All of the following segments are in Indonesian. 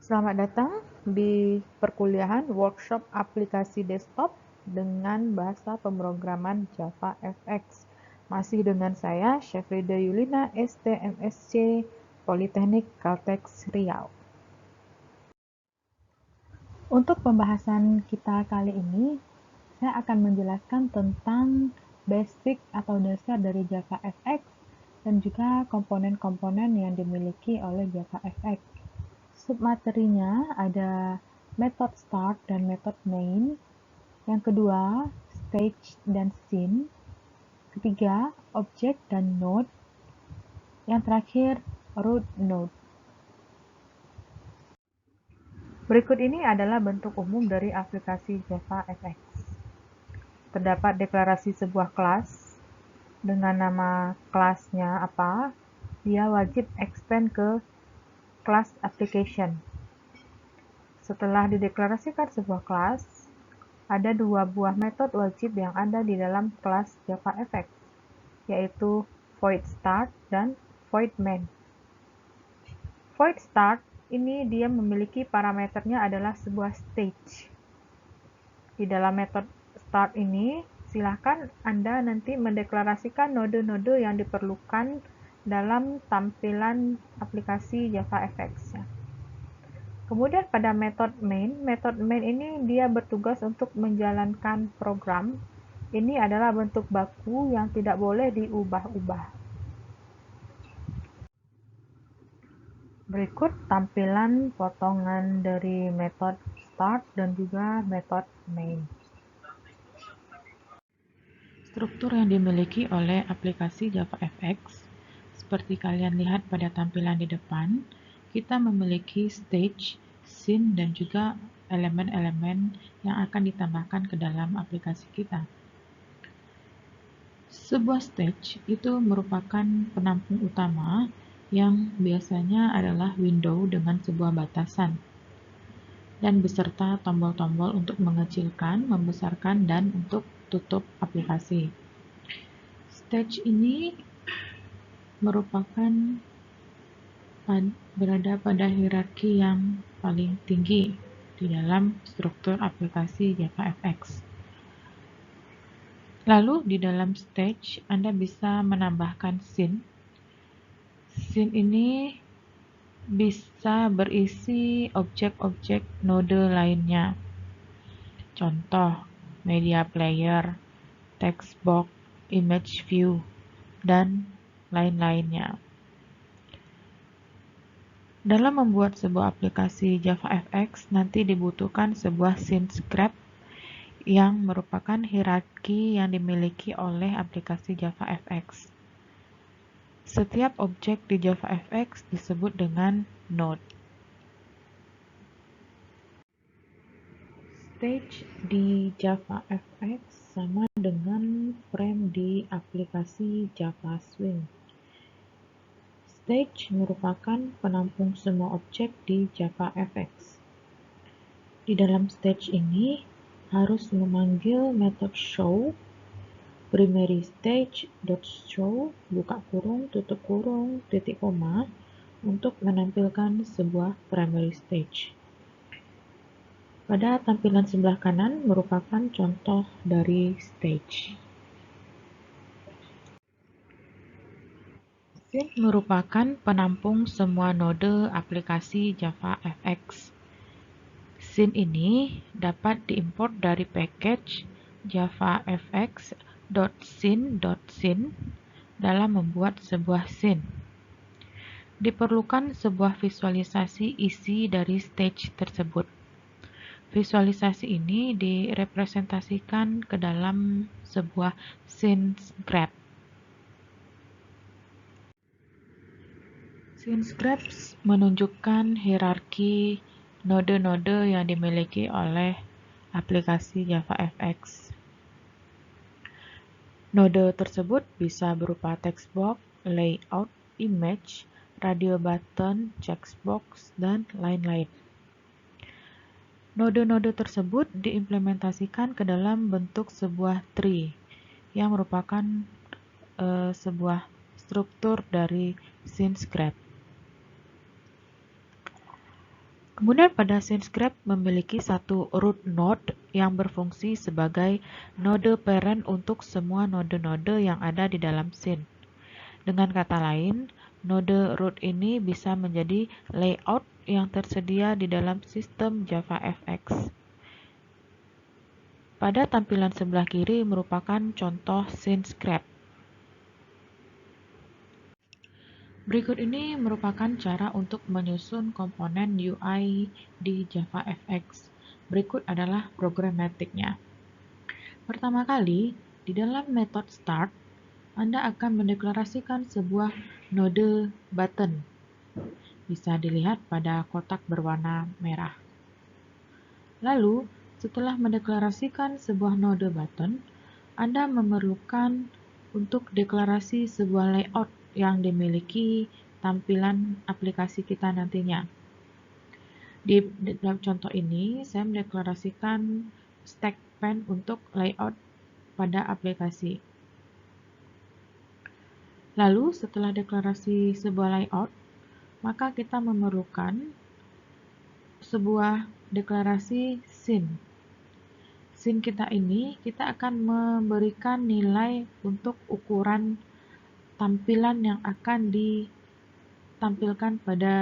Selamat datang di perkuliahan workshop aplikasi desktop dengan bahasa pemrograman Java FX. Masih dengan saya, Syafrida Yulina, STMSC Politeknik Caltech Riau. Untuk pembahasan kita kali ini, saya akan menjelaskan tentang basic atau dasar dari Java FX dan juga komponen-komponen yang dimiliki oleh Java FX. Submaterinya ada method start dan method main. Yang kedua, stage dan scene. Ketiga, object dan node. Yang terakhir, root node. Berikut ini adalah bentuk umum dari aplikasi Java FX. Terdapat deklarasi sebuah kelas dengan nama kelasnya apa. Dia wajib expand ke class application. Setelah dideklarasikan sebuah kelas, ada dua buah metode wajib yang ada di dalam kelas JavaFX, yaitu void start dan void main. Void start ini dia memiliki parameternya adalah sebuah stage. Di dalam metode start ini, silakan Anda nanti mendeklarasikan node-node yang diperlukan dalam tampilan aplikasi JavaFX. Kemudian pada metode main ini dia bertugas untuk menjalankan program. Ini adalah bentuk baku yang tidak boleh diubah-ubah. Berikut tampilan potongan dari metode start dan juga metode main. Struktur yang dimiliki oleh aplikasi JavaFX, seperti kalian lihat pada tampilan di depan, kita memiliki stage, scene, dan juga elemen-elemen yang akan ditambahkan ke dalam aplikasi kita. Sebuah stage itu merupakan penampung utama yang biasanya adalah window dengan sebuah batasan dan beserta tombol-tombol untuk mengecilkan, membesarkan, dan untuk tutup aplikasi. Stage ini merupakan berada pada hierarki yang paling tinggi di dalam struktur aplikasi JavaFX. Lalu di dalam stage Anda bisa menambahkan scene. Scene ini bisa berisi objek-objek node lainnya. Contoh, media player, text box, image view, dan lain-lainnya. Dalam membuat sebuah aplikasi JavaFX, nanti dibutuhkan sebuah scene graph yang merupakan hierarki yang dimiliki oleh aplikasi JavaFX. Setiap objek di JavaFX disebut dengan node. Stage di JavaFX sama dengan frame di aplikasi Java Swing. Stage merupakan penampung semua objek di JavaFX. Di dalam stage ini harus memanggil metode show primary stage.show buka kurung tutup kurung titik koma untuk menampilkan sebuah primary stage. Pada tampilan sebelah kanan merupakan contoh dari stage. Scene merupakan penampung semua node aplikasi JavaFX. Scene ini dapat diimport dari package javafx.scene.scene dalam membuat sebuah scene. Diperlukan sebuah visualisasi isi dari stage tersebut. Visualisasi ini direpresentasikan ke dalam sebuah scene graph. Scene graphs menunjukkan hierarki node-node yang dimiliki oleh aplikasi JavaFX. Node tersebut bisa berupa text box, layout, image, radio button, checkbox, dan lain-lain. Node-node tersebut diimplementasikan ke dalam bentuk sebuah tree yang merupakan sebuah struktur dari scene graph. Kemudian pada SceneScript memiliki satu root node yang berfungsi sebagai node parent untuk semua node-node yang ada di dalam scene. Dengan kata lain, node root ini bisa menjadi layout yang tersedia di dalam sistem JavaFX. Pada tampilan sebelah kiri merupakan contoh SceneScript. Berikut ini merupakan cara untuk menyusun komponen UI di JavaFX. Berikut adalah programatiknya. Pertama kali, di dalam metode start, Anda akan mendeklarasikan sebuah node button. Bisa dilihat pada kotak berwarna merah. Lalu, setelah mendeklarasikan sebuah node button, Anda memerlukan untuk deklarasi sebuah layout yang dimiliki tampilan aplikasi kita nantinya. Di dalam contoh ini, saya mendeklarasikan stack pane untuk layout pada aplikasi. Lalu, setelah deklarasi sebuah layout, maka kita memerlukan sebuah deklarasi scene. Scene kita ini, kita akan memberikan nilai untuk ukuran tampilan yang akan ditampilkan pada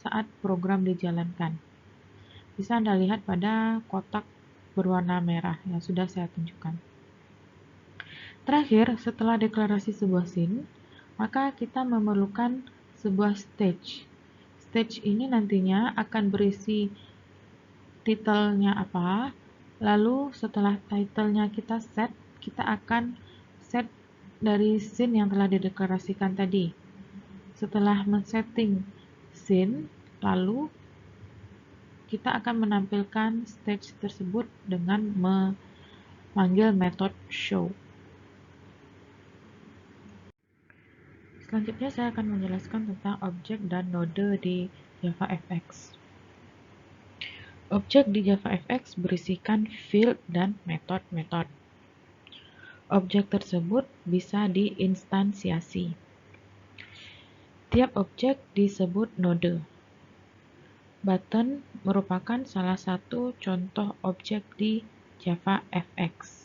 saat program dijalankan. Bisa Anda lihat pada kotak berwarna merah yang sudah saya tunjukkan. Terakhir, setelah deklarasi sebuah scene, maka kita memerlukan sebuah stage. Stage ini nantinya akan berisi title-nya apa, lalu setelah title-nya kita set, kita akan set dari scene yang telah dideklarasikan tadi. Setelah men-setting scene, lalu kita akan menampilkan stage tersebut dengan memanggil metode show. Selanjutnya saya akan menjelaskan tentang objek dan node di JavaFX. Objek di JavaFX berisikan field dan metode-metode. Objek tersebut bisa diinstansiasi. Tiap objek disebut node. Button merupakan salah satu contoh objek di JavaFX.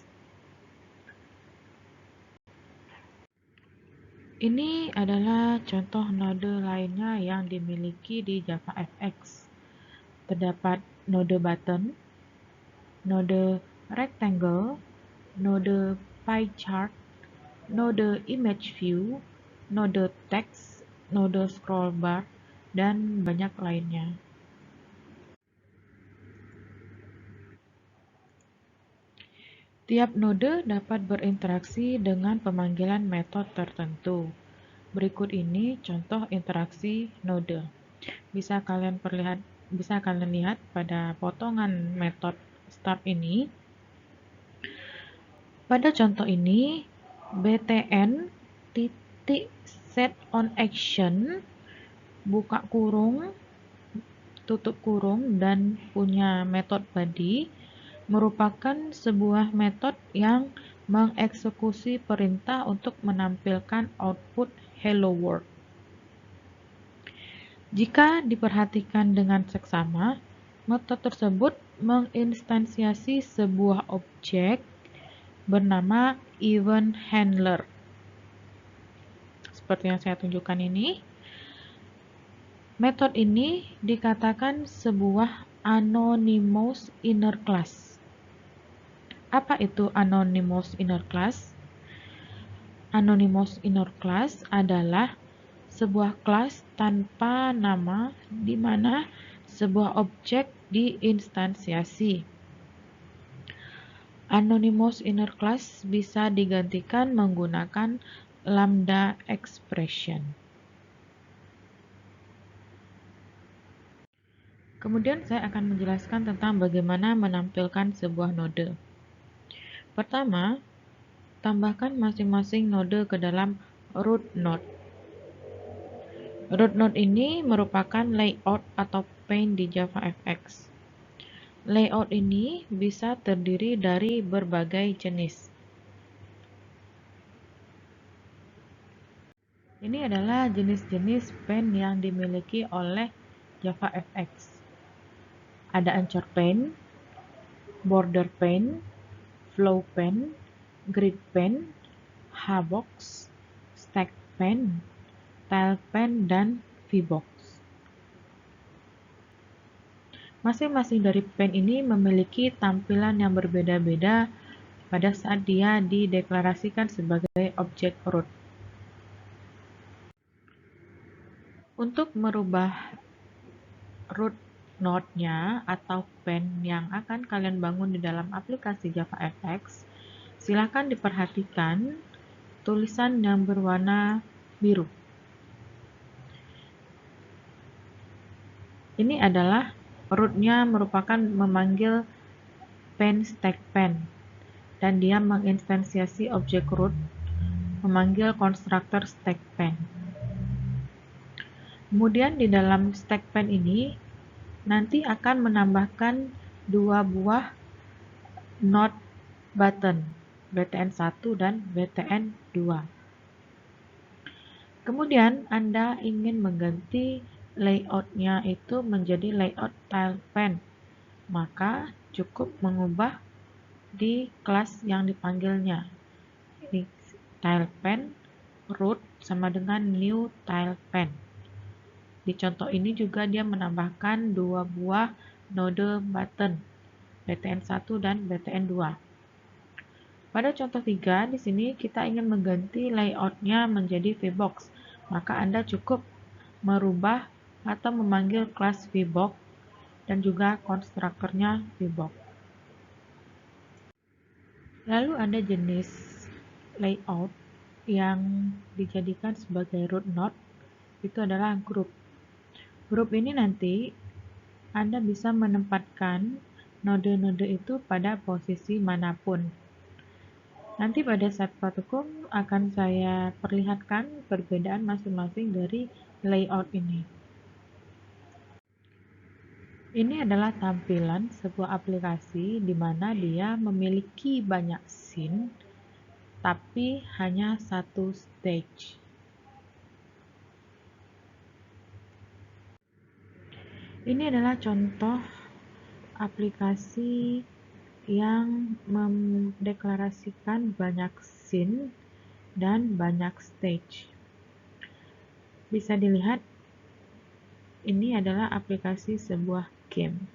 Ini adalah contoh node lainnya yang dimiliki di JavaFX. Terdapat node button, node rectangle, node pie chart, node image view, node text, node scroll bar, dan banyak lainnya. Tiap node dapat berinteraksi dengan pemanggilan metode tertentu. Berikut ini contoh interaksi node. Bisa kalian lihat pada potongan metode start ini. Pada contoh ini, btn titik set on action buka kurung tutup kurung dan punya metode body merupakan sebuah metode yang mengeksekusi perintah untuk menampilkan output hello world. Jika diperhatikan dengan seksama, metode tersebut menginstansiasi sebuah objek bernama event handler. Seperti yang saya tunjukkan ini. Metode ini dikatakan sebuah anonymous inner class. Apa itu anonymous inner class? Anonymous inner class adalah sebuah kelas tanpa nama di mana sebuah objek diinstansiasi. Anonymous inner class bisa digantikan menggunakan lambda expression. Kemudian saya akan menjelaskan tentang bagaimana menampilkan sebuah node. Pertama, tambahkan masing-masing node ke dalam root node. Root node ini merupakan layout atau pane di JavaFX. Layout ini bisa terdiri dari berbagai jenis. Ini adalah jenis-jenis pane yang dimiliki oleh JavaFX. Ada Anchor Pen, Border Pen, Flow Pen, Grid Pen, Hbox, Stack Pen, Tile Pen, dan Vbox. Masing-masing dari pen ini memiliki tampilan yang berbeda-beda pada saat dia dideklarasikan sebagai objek root. Untuk merubah root node-nya atau pen yang akan kalian bangun di dalam aplikasi JavaFX, silakan diperhatikan tulisan yang berwarna biru. Ini adalah root-nya merupakan memanggil pen stack pen, dan dia menginstansiasi objek root memanggil konstruktor stack pen. Kemudian di dalam stack pen ini nanti akan menambahkan dua buah node button, btn1 dan btn2. Kemudian Anda ingin mengganti layout-nya itu menjadi layout tile pen, maka cukup mengubah di kelas yang dipanggilnya. Ini tile pen root sama dengan new tile pen. Di contoh ini juga dia menambahkan dua buah node button, btn1 dan btn2. Pada contoh 3, di sini kita ingin mengganti layout-nya menjadi Vbox, maka Anda cukup merubah atau memanggil kelas Vbox dan juga konstruktornya Vbox. Lalu ada jenis layout yang dijadikan sebagai root node, itu adalah group. Grup ini nanti Anda bisa menempatkan node-node itu pada posisi manapun. Nanti pada saat praktikum akan saya perlihatkan perbedaan masing-masing dari layout ini. Ini adalah tampilan sebuah aplikasi di mana dia memiliki banyak scene, tapi hanya satu stage. Ini adalah contoh aplikasi yang mendeklarasikan banyak scene dan banyak stage. Bisa dilihat, ini adalah aplikasi sebuah game.